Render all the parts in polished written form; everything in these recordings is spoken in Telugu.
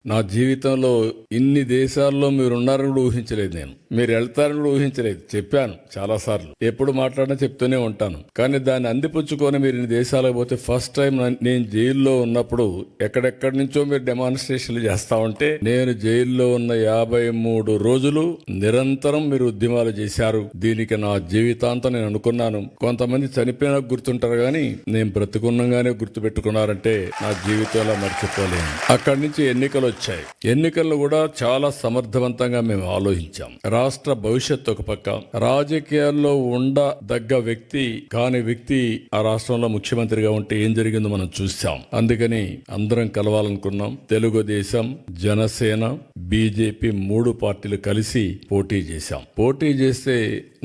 నా జీవితంలో ఇన్ని దేశాల్లో మీరున్నారని కూడా ఊహించలేదు. మీరు వెళ్తారని కూడా ఊహించలేదు. చెప్పాను చాలాసార్లు, ఎప్పుడు మాట్లాడినా చెప్తూనే ఉంటాను. కానీ దాన్ని అందిపుచ్చుకొని మీరు ఇన్ని దేశాలకు పోతే ఫస్ట్ టైం నేను జైల్లో ఉన్నప్పుడు ఎక్కడెక్కడి నుంచో మీరు డెమాన్స్ట్రేషన్లు చేస్తా ఉంటే, నేను జైల్లో ఉన్న 53 రోజులు నిరంతరం మీరు ఉద్యమాలు చేశారు. దీనికి నా జీవితాంతం నేను అనుకున్నాను. కొంతమంది చనిపోయినా గుర్తుంటారు కానీ నేను బ్రతుకున్నగానే గుర్తు పెట్టుకున్నారంటే నా జీవితంలో మర్చిపోలేను. అక్కడి నుంచి ఎన్నికలు వచ్చాయి. ఎన్నికల్లో కూడా చాలా సమర్థవంతంగా మేము ఆలోచించాం. రాష్ట్ర భవిష్యత్తు ఒక పక్క, రాజకీయాల్లో ఉండదగ్గ వ్యక్తి కాని వ్యక్తి ఆ రాష్ట్రంలో ముఖ్యమంత్రిగా ఉంటే ఏం జరిగిందో మనం చూసాం. అందుకని అందరం కలవాలనుకున్నాం. తెలుగుదేశం, జనసేన, బీజేపీ 3 పార్టీలు కలిసి పోటీ చేశాం. పోటీ చేస్తే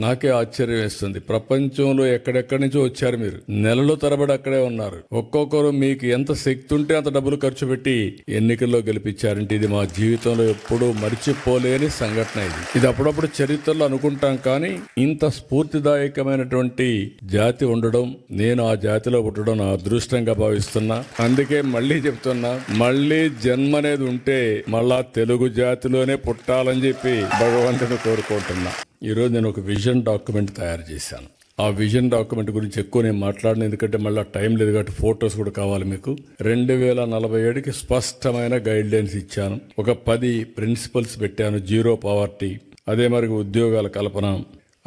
నాకే ఆశ్చర్యం వేస్తుంది. ప్రపంచంలో ఎక్కడెక్కడి నుంచో వచ్చారు. మీరు నెలలు తరబడి అక్కడే ఉన్నారు. ఒక్కొక్కరు మీకు ఎంత శక్తి ఉంటే అంత డబ్బులు ఖర్చు పెట్టి ఎన్నికల్లో గెలిపించారంటే ఇది మా జీవితంలో ఎప్పుడూ మర్చిపోలేని సంఘటన. ఇది అప్పుడప్పుడు చరిత్రలో అనుకుంటాం. కానీ ఇంత స్ఫూర్తిదాయకమైనటువంటి జాతి ఉండడం, నేను ఆ జాతిలో పుట్టడం నా అదృష్టంగా భావిస్తున్నా. అందుకే మళ్ళీ చెప్తున్నా, మళ్ళీ జన్మ అనేది ఉంటే మళ్ళా తెలుగు జాతిలోనే పుట్టాలని చెప్పి భగవంతుని కోరుకుంటున్నా. ఈరోజు నేను ఒక విజన్ డాక్యుమెంట్ తయారు చేశాను. ఆ విజన్ డాక్యుమెంట్ గురించి ఎక్కువ నేను మాట్లాడను, ఎందుకంటే మళ్ళీ టైం లేదు కాబట్టి ఫొటోస్ కూడా కావాలి మీకు. 2047కి స్పష్టమైన గైడ్ లైన్స్ ఇచ్చాను. ఒక 10 ప్రిన్సిపల్స్ పెట్టాను. జీరో పావర్టీ, అదే మరిగా ఉద్యోగాల కల్పన,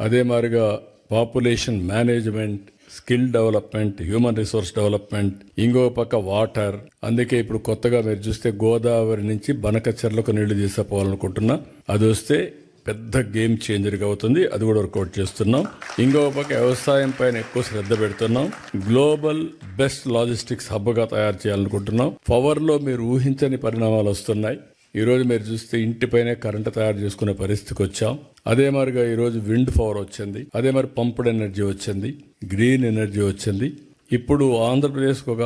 అదే మరిగా population management, skill development, human resource development, ఇంకో పక్క వాటర్. అందుకే ఇప్పుడు కొత్తగా మీరు చూస్తే గోదావరి నుంచి బనకచెర్లకు నీళ్లు తీసుకుపోవాలనుకుంటున్నా. అది వస్తే పెద్ద గేమ్ చేంజర్గా అవుతుంది. అది కూడా వర్కౌట్ చేస్తున్నాం. ఇంకో పక్క వ్యవసాయం పైన ఎక్కువ శ్రద్ధ పెడుతున్నాం. గ్లోబల్ బెస్ట్ లాజిస్టిక్స్ హబ్గా తయారు చేయాలనుకుంటున్నాం. పవర్లో మీరు ఊహించని పరిణామాలు వస్తున్నాయి. ఈరోజు మీరు చూస్తే ఇంటిపైనే కరెంటు తయారు చేసుకునే పరిస్థితికి వచ్చాం. అదే మరిగా ఈరోజు విండ్ పవర్ వచ్చింది, అదే మరి పంప్డ్ ఎనర్జీ వచ్చింది, గ్రీన్ ఎనర్జీ వచ్చింది. ఇప్పుడు ఆంధ్రప్రదేశ్కు ఒక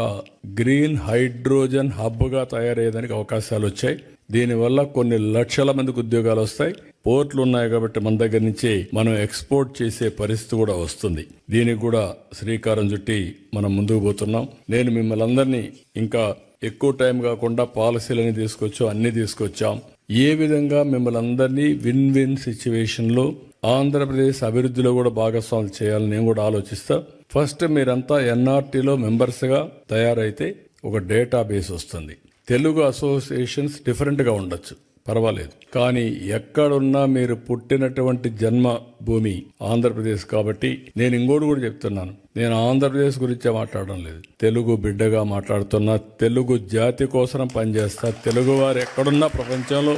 గ్రీన్ హైడ్రోజన్ హబ్గా తయారయ్యేదానికి అవకాశాలు వచ్చాయి. దీనివల్ల కొన్ని లక్షల మందికి ఉద్యోగాలు వస్తాయి. పోర్ట్లు ఉన్నాయి కాబట్టి మన దగ్గర నుంచి మనం ఎక్స్పోర్ట్ చేసే పరిస్థితి కూడా వస్తుంది. దీనికి కూడా శ్రీకారం చుట్టి మనం ముందుకు పోతున్నాం. నేను మిమ్మల్ని అందరినీ ఇంకా ఎక్కువ టైం కాకుండా పాలసీలని తీసుకొచ్చాం, అన్ని తీసుకొచ్చాం. ఏ విధంగా మిమ్మల్ని అందరినీ విన్ విన్ సిచ్యువేషన్లో ఆంధ్రప్రదేశ్ అభివృద్ధిలో కూడా భాగస్వాములు చేయాలని నేను కూడా ఆలోచిస్తా. ఫస్ట్ మీరంతా ఎన్ఆర్టీలో మెంబర్స్గా తయారైతే ఒక డేటాబేస్ వస్తుంది. తెలుగు అసోసియేషన్స్ డిఫరెంట్గా ఉండొచ్చు, పర్వాలేదు. కానీ ఎక్కడున్నా మీరు పుట్టినటువంటి జన్మభూమి ఆంధ్రప్రదేశ్ కాబట్టి నేను ఇంకోటి కూడా చెప్తున్నాను. నేను ఆంధ్రప్రదేశ్ గురించే మాట్లాడడం లేదు, తెలుగు బిడ్డగా మాట్లాడుతున్నా. తెలుగు జాతి కోసం పనిచేస్తా. తెలుగు వారు ఎక్కడున్నా ప్రపంచంలో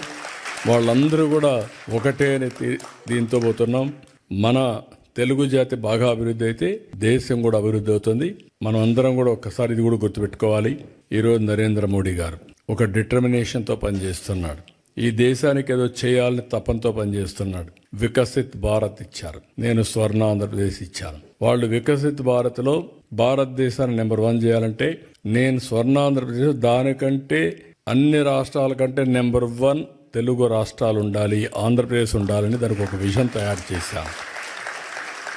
వాళ్ళందరూ కూడా ఒకటే దీంతో పోతున్నాం. మన తెలుగు జాతి బాగా అభివృద్ధి అయితే దేశం కూడా అభివృద్ధి అవుతుంది. మనం అందరం కూడా ఒక్కసారి ఇది కూడా గుర్తుపెట్టుకోవాలి. ఈరోజు నరేంద్ర మోడీ గారు ఒక డిటర్మినేషన్తో పనిచేస్తున్నాడు. ఈ దేశానికి ఏదో చేయాలని తపంతో పనిచేస్తున్నాడు. వికసిత్ భారత్ ఇచ్చారు, నేను స్వర్ణ ఆంధ్రప్రదేశ్ ఇచ్చాను. వాళ్ళు వికసిత్ భారత్లో భారతదేశాన్ని నెంబర్ 1 చేయాలంటే నేను స్వర్ణ ఆంధ్రప్రదేశ్, దానికంటే అన్ని రాష్ట్రాల కంటే నెంబర్ 1 తెలుగు రాష్ట్రాలు ఉండాలి, ఆంధ్రప్రదేశ్ ఉండాలని దానికి ఒక విజన్ తయారు చేశాను.